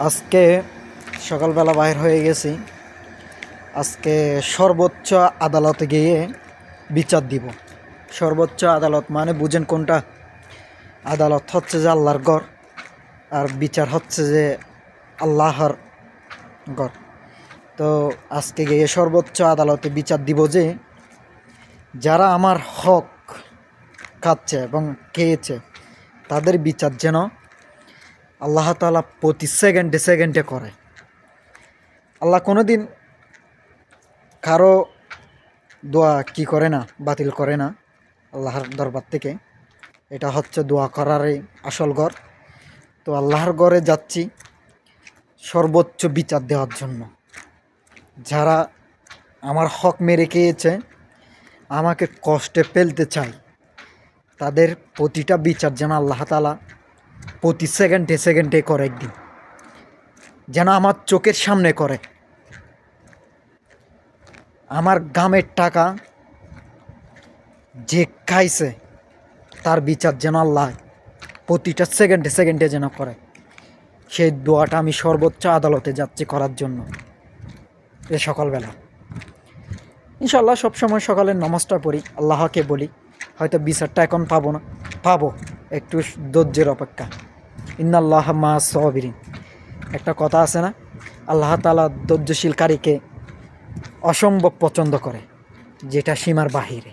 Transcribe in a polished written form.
আজকে সকালবেলা বাইর হয়ে গেছি। আজকে সর্বোচ্চ আদালতে গিয়ে বিচার দিব। সর্বোচ্চ আদালত মানে বুঝেন কোনটা? আদালত হচ্ছে যে আল্লাহর ঘর, আর বিচার হচ্ছে যে আল্লাহর ঘর। তো আজকে গিয়ে সর্বোচ্চ আদালতে বিচার দিব যে যারা আমার হক খাচ্ছে এবং খেয়েছে তাদের বিচার যেন আল্লাহ তাআলা প্রতি সেকেন্ডে সেকেন্ডে করে। আল্লাহ কোনো দিন কারো দোয়া কি করে না, বাতিল করে না আল্লাহর দরবার থেকে। এটা হচ্ছে দোয়া করারই আসল ঘর। তো আল্লাহর ঘরে যাচ্ছি সর্বোচ্চ বিচার দেওয়ার জন্য। যারা আমার হক মেরে খেয়েছে, আমাকে কষ্টে ফেলতে চায়, তাদের প্রতিটা বিচার যেন আল্লাহ তাআলা প্রতি সেকেন্ডে সেকেন্ডে করে, একদিন যেন আমার চোখের সামনে করে। আমার গামের টাকা যে খাইছে তার বিচার যেন আল্লাহ প্রতিটা সেকেন্ডে সেকেন্ডে যেন করে। সেই দোয়াটা আমি সর্বোচ্চ আদালতে যাচ্ছি করার জন্য এ সকালবেলা। ইনশাল্লাহ সবসময় সকালের নামাজটা পড়ি, আল্লাহকে বলি। হয়তো বিচারটা এখন পাবো না, পাবো, একটু ধৈর্যের অপেক্ষা। ইন্নাল্লাহ মা সাবিরিন, একটা কথা আছে না? আল্লাহ তাআলা ধৈর্যশীলকারীকে অসম্ভব পছন্দ করে, যেটা সীমার বাহিরে।